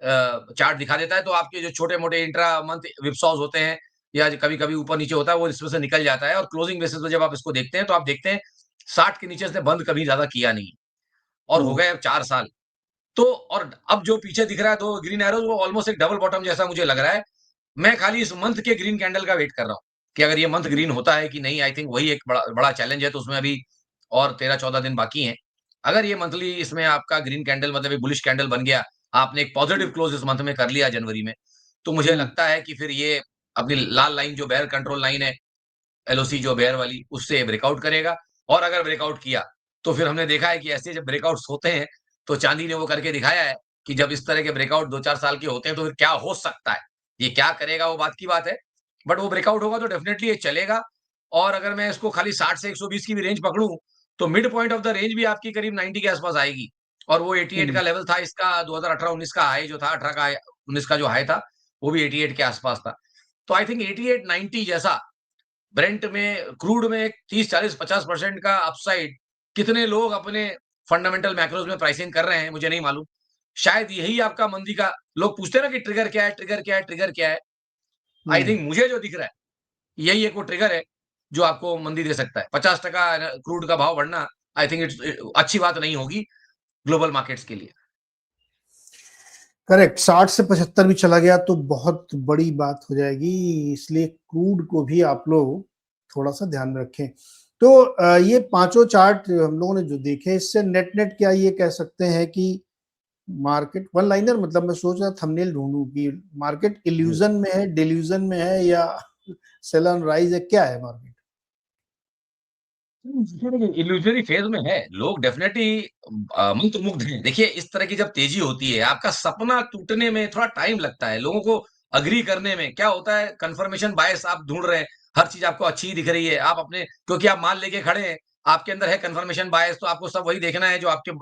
चार्ट दिखा देता है, तो आपके जो छोटे-मोटे इंट्रा मंथ व्हिपसॉस होते हैं या कभी-कभी ऊपर-नीचे होता है, वो इसमें से निकल जाता है और क्लोजिंग बेसिस पे जब आप इसको देखते हैं, तो आप देखते हैं 60 के नीचे इसने बंद कभी ज़्यादा किया नहीं और हो हुँ, गए अब 4 साल। तो और अब जो पीछे दिख रहा है 2 ग्रीन एरोज़ वो ऑलमोस्ट एक डबल बॉटम जैसा मुझे लग रहा है। मैं खाली इस मंथ के ग्रीन कैंडल का वेट कर रहा हूँ, कि अगर ये मंथ ग्रीन होता है कि नहीं, आई थिंक वही एक बड़ा बड़ा चैलेंज है, तो उसमें अभी और 13-14 दिन बाकी हैं। अगर ये मंथली इसमें आपका ग्रीन कैंडल मतलब एक बुलिश कैंडल बन गया, आपने एक पॉजिटिव क्लोज़ इस मंथ में कर लिया जनवरी में, तो मुझे हुँ, लगता है कि फिर ये अपनी लाल लाइन जो बेयर कंट्रोल लाइन है, एलओसी जो बेयर वाली, उससे ब्रेकआउट करेगा और अगर ब्रेकआउट किया, तो फिर हमने देखा है कि ऐसे जब ब्रेकआउट्स होते हैं, तो चांदी ने वो करके दिखाया है कि जब इस तरह के ब्रेकआउट 2-4 साल के होते हैं, तो फिर क्या हो सकता है। ये क्या करेगा वो बात की बात है, बट वो ब्रेकआउट होगा तो डेफिनिटली ये चलेगा और अगर मैं इसको खाली 60 से 120 की भी रेंज पकड़ूँ, तो mid point of the range भी आपकी करीब 90 के आस-पास आएगी और वो 88 हुँ, का लेवल था इसका 2018-19 का हाई जो था, 18 का 19 का जो हाई था, वो भी 88 के आस-पास था। तो आई थिंक 88-90 जैसा ब्रेंट में क्रूड में 30, 40, 50% का अपसाइड कितने लोग अपने फंडामेंटल मैक्रोस में प्राइसिंग कर रहे हैं, मुझे नहीं मालूम। शायद यही आपका मंदी का लोग पूछते हैं ना कि ट्रिगर क्या है, ट्रिगर क्या है, ट्रिगर क्या है? आई हुँ। थिंक मुझे जो दिख रहा है, यही एक वो ट्रिगर है, जो आपको मंदी दे सकता है। 50% क्रूड का भाव बढ़ना आई थिंक अच्छी बात नहीं होगी ग्लोबल मार्केट्स के लिए। करेक्ट 60 से 75 भी चला गया तो बहुत बड़ी बात हो जाएगी, इसलिए क्रूड को भी आप लोग थोड़ा-सा ध्यान में रखें। तो ये पाँचों चार्ट हम लोगों ने जो देखे, इससे नेट-नेट क्या ये कह सकते हैं कि मार्केट वन लाइनर मतलब मैं सोच रहा थंबनेल ढूँढूँ कि मार्केट जी। इल्यूज़न में है, डिल्यूज़न में है या सेल ऑन राइज़ है, क्या है मार्केट? इल्यूज़नरी फेज़ में है। लोग डेफ़िनेटली मंत्रमुग्ध हैं। देखिए, इस तरह की जब तेज़ी होती है, आपका सपना टूटने में थोड़ा टाइम लगता है। लोगों को एग्री करने में क्या होता है, कन्फर्मेशन बायस आप ढूँढ रहे हैं, हर चीज़ आपको अच्छी ही दिख रही है। आप अपने क्योंकि आप माल लेके खड़े हैं, आपके अंदर है कन्फर्मेशन बायस, तो आपको सब वही देखना है जो आपके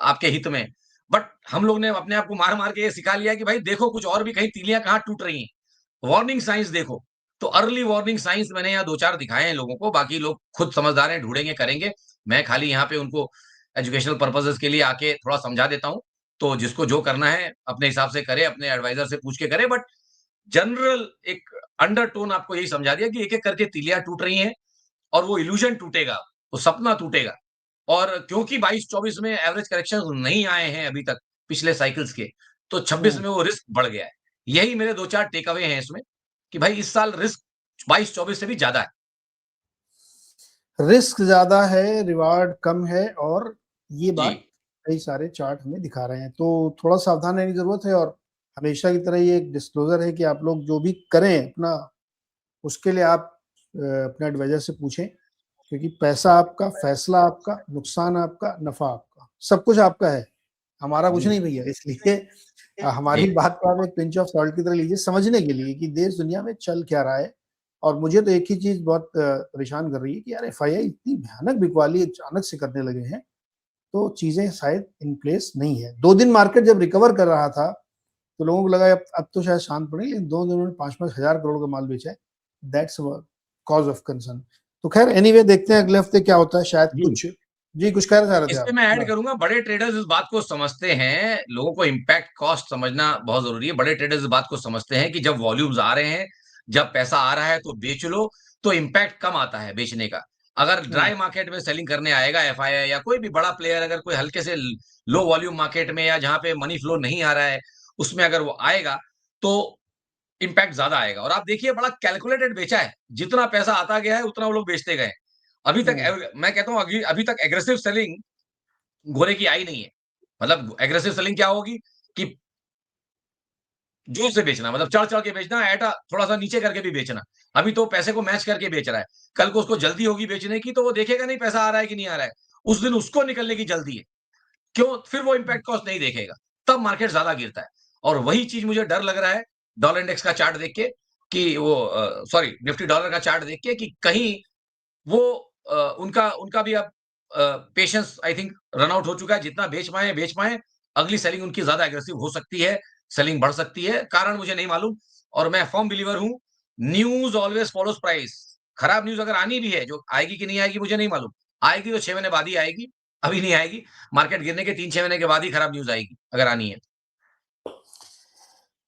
आपके हित में। बट हम लोग ने अपने आप को मार-मार के ये सिखा लिया है कि भाई देखो कुछ और भी कहीं तीलियाँ कहाँ टूट रही हैं। वार्निंग साइन्स देखो। तो अर्ली वार्निंग साइन्स मैंने यहाँ 2-4 दिखाए हैं लोगों को, बाकी लोग खुद समझदार हैं, ढूँढेंगे, करेंगे। मैं खाली यहाँ पे उनको एजुकेशनल पर्पसेज़ के लिए आके थोड़ा समझा देता हूँ। तो जिसको जो करना है अपने हिसाब से करे, अपने एडवाइज़र से पूछ के करे बट जनरल एक अंडरटोन आपको यही समझा दिया कि एक-एक करके तीलियाँ टूट रही हैं और वो इल्यूज़न टूटेगा, वो सपना टूटेगा। और क्योंकि 22-24 में एवरेज करेक्शंस नहीं आए हैं अभी तक पिछले साइकल्स के, तो 26 हुँ। में वो रिस्क बढ़ गया है। यही मेरे 2-4 टेक अवे हैं इसमें कि भाई इस साल रिस्क 22-24 से भी ज़्यादा है। रिस्क ज़्यादा है, रिवार्ड कम है और ये जी, बात कई सारे चार्ट हमें दिखा रहे हैं। तो थोड़ा सावधान रहने की ज़रूरत है और हमेशा की तरह ये एक डिस्क्लोज़र है कि आप लोग जो भी करें अपना उसके लिए आप अपने एडवाइज़र से पूछें क्योंकि पैसा आपका, फैसला आपका, नुकसान आपका, नफ़ा आपका, सब कुछ आपका है। हमारा कुछ जी, नहीं भैया इसलिए हमारी जी, बात को आप एक पिंच ऑफ सॉल्ट की तरह लीजिए समझने के लिए कि देश दुनिया में चल क्या रहा है। और मुझे तो एक ही चीज़ बहुत परेशान कर रही है कि यार एफआईआई इतनी भयानक बिकवाली अचानक से करने लगे हैं, तो चीज़ें शायद इन प्लेस नहीं है। 2 दिन मार्केट जब रिकवर कर रहा था, तो लोगों को लगा अब तो शायद शांत पड़े, लेकिन 2 दिनों में 5-5 हज़ार करोड़ का माल बेचा है। That's work. Cause of concern. तो खैर एनीवे देखते हैं अगले हफ्ते क्या होता है, शायद जी। कुछ जी कुछ कह रहे थे इसपे आप? मैं ऐड हाँ, करूँगा, बड़े ट्रेडर्स इस बात को समझते हैं, लोगों को इम्पैक्ट कॉस्ट समझना बहुत ज़रूरी है। बड़े ट्रेडर्स इस बात को समझते हैं कि जब वॉल्यूम्स आ रहे हैं, जब पैसा आ रहा है तो बेच लो, तो इम्पैक्ट कम आता है बेचने का। अगर हुँ, ड्राई मार्केट में सेलिंग करने आएगा एफआईआई या कोई भी बड़ा प्लेयर अगर कोई हल्के से लो वॉल्यूम मार्केट में या जहाँ पे मनी फ्लो नहीं आ रहा है, उसमें अगर वो आएगा, तो इम्पैक्ट ज़्यादा आएगा। और आप देखिए बड़ा कैलकुलेटेड बेचा है, जितना पैसा आता गया है उतना वो लोग बेचते गए। अभी तक हुँ, मैं कहता हूँ अभी तक एग्रेसिव सेलिंग घोड़े की आई नहीं है। मतलब एग्रेसिव सेलिंग क्या होगी कि जोर से बेचना मतलब चढ़-चढ़ के बेचना, थोड़ा-सा नीचे करके भी बेचना। अभी तो पैसे को मैच करके बेच रहा है। कल को उसको जल्दी होगी बेचने की तो वो देखेगा नहीं पैसा आ रहा है कि नहीं आ रहा है। उस दिन उसको निकलने की जल्दी है। क्यों? फिर वो हुँ, इम्पैक्ट कॉस्ट नहीं देखेगा। तब मार्केट ज़्यादा गिरता है। और वही चीज़ मुझे डर लग रहा है डॉलर इंडेक्स का चार्ट देख के कि वो सॉरी निफ्टी डॉलर का चार्ट देख के कि कहीं वो उनका उनका भी अब patience I think run out हो चुका है, जितना बेच पाएँ, अगली सेलिंग उनकी ज़्यादा एग्रेसिव हो सकती है, सेलिंग बढ़ सकती है, कारण मुझे नहीं मालूम और मैं फर्म बिलीवर हूँ, न्यूज़ ऑलवेज़ फॉलोज़ प्राइस। खराब न्यूज़ अगर आनी भी है, जो आएगी कि नहीं आएगी मुझे नहीं मालूम, आएगी तो 6 महीने बाद ही आएगी, अभी नहीं आएगी, मार्केट गिरने के 3-6 महीने के बाद ही खराब न्यूज़ आएगी, अगर आनी है।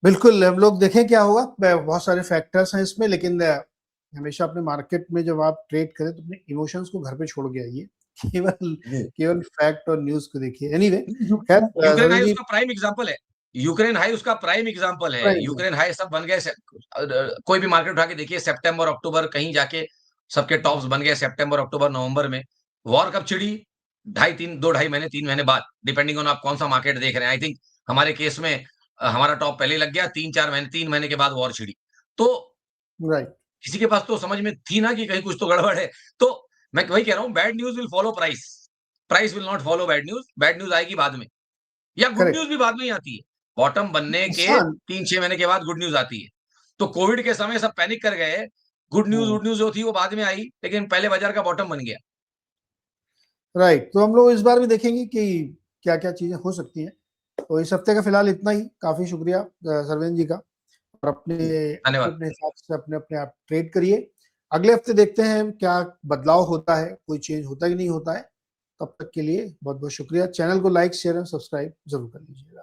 बिल्कुल हम लोग देखें क्या होगा। बहुत सारे फैक्टर्स हैं इसमें, लेकिन हमेशा अपने मार्केट में जब आप ट्रेड करें तो अपने इमोशंस को घर पे छोड़ के आइए। केवल जी। केवल फैक्ट और न्यूज़ को देखिए। एनीवे खैर यूक्रेन यूक्रेन सरवीन हाई जी उसका प्राइम एग्ज़ाम्पल है। यूक्रेन हाई उसका प्राइम एग्ज़ाम्पल है। प्राइम यूक्रेन एग्जांपल हाई सब बन गए कोई भी मार्केट उठा के देखिए सितंबर, अक्टूबर कहीं जाके सबके टॉप्स बन गए सितंबर, अक्टूबर, नवंबर में। वॉर कब छिड़ी? ढाई 3 2 ढाई महीने, 3 महीने बाद, डिपेंडिंग ऑन आप कौन-सा मार्केट देख रहे हैं। आई थिंक हमारे केस में हमारा टॉप पहले ही लग गया 3-4 महीने 3 महीने के बाद वॉर छिड़ी। तो राइट, किसी के पास तो समझ में थी ना कि कहीं कुछ तो गड़बड़ है। तो मैं वही कह रहा हूँ bad news will follow price. Price will not follow bad news आएगी बाद में। या गुड न्यूज़ करेक्ट। भी बाद में ही आती है। बॉटम बनने के नुकसान 3-6 महीने के बाद गुड न्यूज़ आती है। तो कोविड के समय सब पैनिक कर गए। Good news hmm, would news जो थी वो बाद में आई, लेकिन पहले बाजार का बॉटम बन गया। राइट। तो हम लोग इस बार भी देखेंगे कि क्या-क्या चीज़ें हो सकती हैं। तो इस हफ्ते का फिलहाल इतना ही। काफ़ी शुक्रिया सरवीन जी का। और अपने जी, धन्यवाद। अपने-अपने हिसाब से अपने-अपने आप ट्रेड करिए। अगले हफ्ते देखते हैं क्या बदलाव होता है, कोई चेंज होता है कि नहीं होता है। तब तक के लिए बहुत-बहुत शुक्रिया। चैनल को लाइक, शेयर एंड सब्सक्राइब ज़रूर कर लीजिएगा।